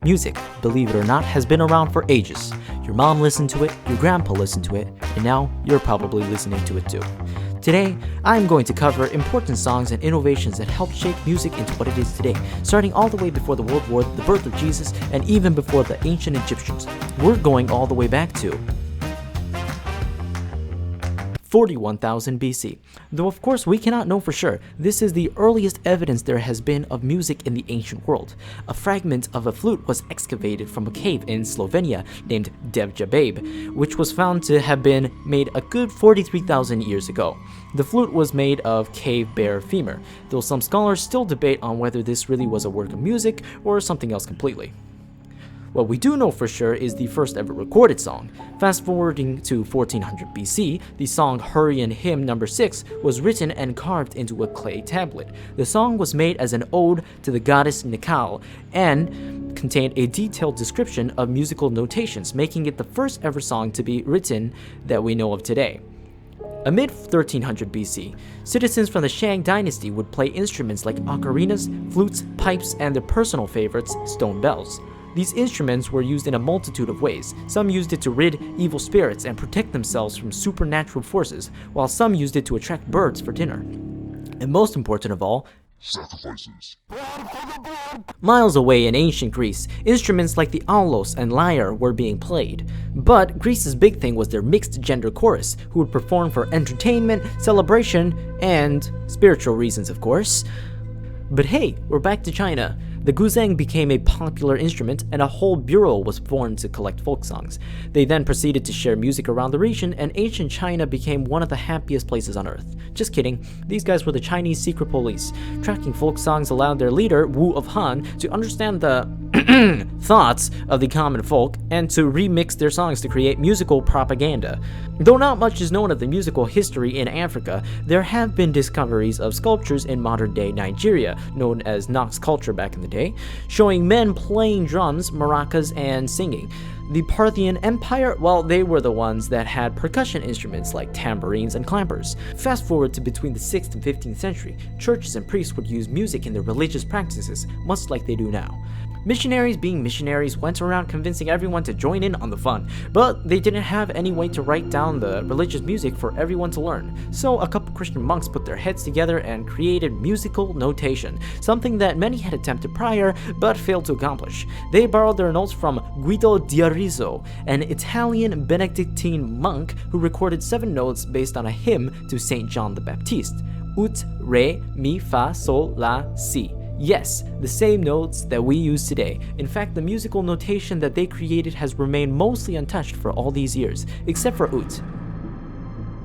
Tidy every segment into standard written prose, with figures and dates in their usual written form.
Music, believe it or not, has been around for ages. Your mom listened to it, your grandpa listened to it, and now you're probably listening to it too. Today, I'm going to cover important songs and innovations that helped shape music into what it is today, starting all the way before the World War, the birth of Jesus, and even before the ancient Egyptians. We're going all the way back to 41,000 BC. Though of course we cannot know for sure, this is the earliest evidence there has been of music in the ancient world. A fragment of a flute was excavated from a cave in Slovenia named Devjababe, which was found to have been made a good 43,000 years ago. The flute was made of cave bear femur, though some scholars still debate on whether this really was a work of music or something else completely. What we do know for sure is the first ever recorded song. Fast forwarding to 1400 BC, the song Hurrian Hymn No. 6 was written and carved into a clay tablet. The song was made as an ode to the goddess Nikal and contained a detailed description of musical notations, making it the first ever song to be written that we know of today. Amid 1300 BC, citizens from the Shang dynasty would play instruments like ocarinas, flutes, pipes, and their personal favorites, stone bells. These instruments were used in a multitude of ways. Some used it to rid evil spirits and protect themselves from supernatural forces, while some used it to attract birds for dinner. And most important of all, sacrifices. Miles away in ancient Greece, instruments like the aulos and lyre were being played. But Greece's big thing was their mixed gender chorus, who would perform for entertainment, celebration, and spiritual reasons, of course. But hey, we're back to China. The guzheng became a popular instrument, and a whole bureau was formed to collect folk songs. They then proceeded to share music around the region, and ancient China became one of the happiest places on earth. Just kidding, these guys were the Chinese secret police. Tracking folk songs allowed their leader, Wu of Han, to understand the thoughts of the common folk and to remix their songs to create musical propaganda. Though not much is known of the musical history in Africa, there have been discoveries of sculptures in modern-day Nigeria, known as Knox culture back in the day, showing men playing drums, maracas, and singing. The Parthian Empire, well, they were the ones that had percussion instruments like tambourines and clampers. Fast forward to between the 6th and 15th century, churches and priests would use music in their religious practices, much like they do now. Missionaries being missionaries went around convincing everyone to join in on the fun, but they didn't have any way to write down the religious music for everyone to learn. So a couple Christian monks put their heads together and created musical notation, something that many had attempted prior but failed to accomplish. They borrowed their notes from Guido d'Arezzo, an Italian Benedictine monk who recorded 7 notes based on a hymn to Saint John the Baptist: ut, re, mi, fa, sol, la, si. Yes, the same notes that we use today. In fact, the musical notation that they created has remained mostly untouched for all these years, except for ut.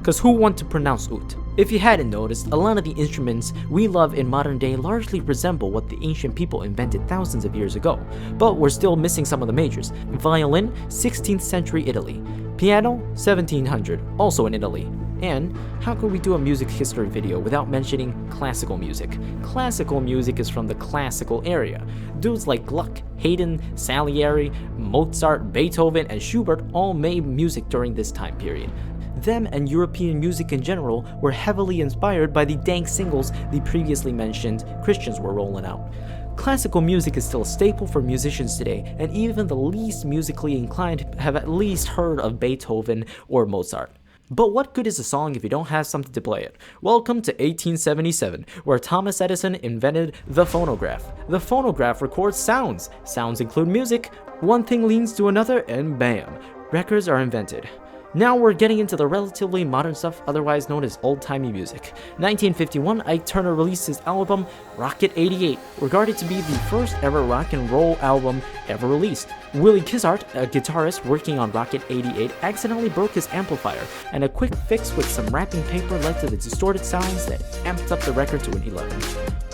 Cause who want to pronounce ut? If you hadn't noticed, a lot of the instruments we love in modern day largely resemble what the ancient people invented thousands of years ago, but we're still missing some of the majors. Violin, 16th century Italy. Piano, 1700, also in Italy. And how could we do a music history video without mentioning classical music? Classical music is from the classical area. Dudes like Gluck, Haydn, Salieri, Mozart, Beethoven, and Schubert all made music during this time period. Them and European music in general were heavily inspired by the dank singles the previously mentioned Christians were rolling out. Classical music is still a staple for musicians today, and even the least musically inclined have at least heard of Beethoven or Mozart. But what good is a song if you don't have something to play it? Welcome to 1877, where Thomas Edison invented the phonograph. The phonograph records sounds. Sounds include music. One thing leads to another, and bam, records are invented. Now we're getting into the relatively modern stuff, otherwise known as old-timey music. 1951, Ike Turner released his album Rocket 88, regarded to be the first ever rock and roll album ever released. Willie Kissart, a guitarist working on Rocket 88, accidentally broke his amplifier, and a quick fix with some wrapping paper led to the distorted sounds that amped up the record to an 11.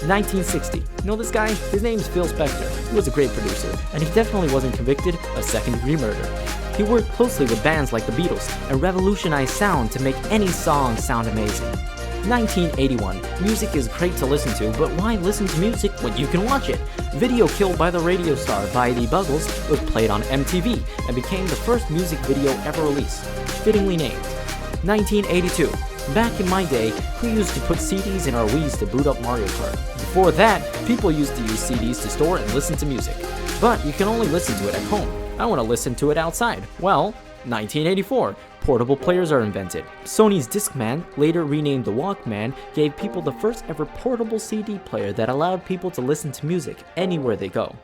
1960. Know this guy? His name is Phil Spector. He was a great producer, and he definitely wasn't convicted of second-degree murder. He worked closely with bands like the Beatles and revolutionized sound to make any song sound amazing. 1981. Music is great to listen to, but why listen to music when you can watch it? Video Killed by the Radio Star by the Buggles was played on MTV and became the first music video ever released, fittingly named. 1982. Back in my day, we used to put CDs in our Wii's to boot up Mario Kart. Before that, people used to use CDs to store and listen to music. But you can only listen to it at home. I want to listen to it outside. Well, 1984, portable players are invented. Sony's Discman, later renamed the Walkman, gave people the first ever portable CD player that allowed people to listen to music anywhere they go.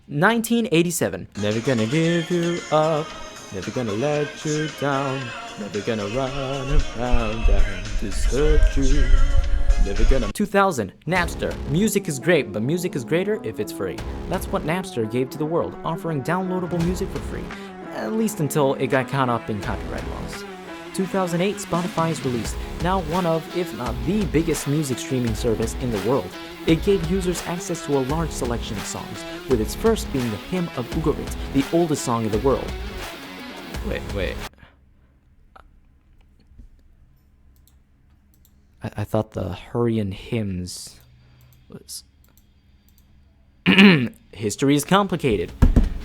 1987, never gonna give you up, never gonna let you down, never gonna run around and desert you, never gonna... 2000, Napster. Music is great, but music is greater if it's free. That's what Napster gave to the world, offering downloadable music for free. At least until it got caught up in copyright laws. 2008, Spotify is released, now one of, if not the biggest music streaming service in the world. It gave users access to a large selection of songs, with its first being the Hymn of Ugarit, the oldest song in the world. Wait. I thought the Hurrian Hymns was... History is complicated.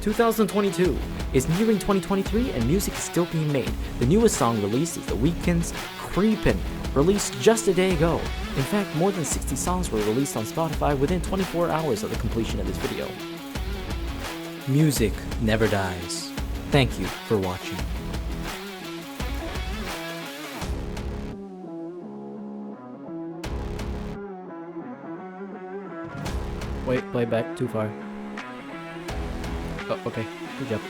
2022 is nearing 2023 and music is still being made. The newest song released is The Weeknd's Creepin', released just a day ago. In fact, more than 60 songs were released on Spotify within 24 hours of the completion of this video. Music never dies. Thank you for watching. Wait, play back too far. Oh, okay, good job.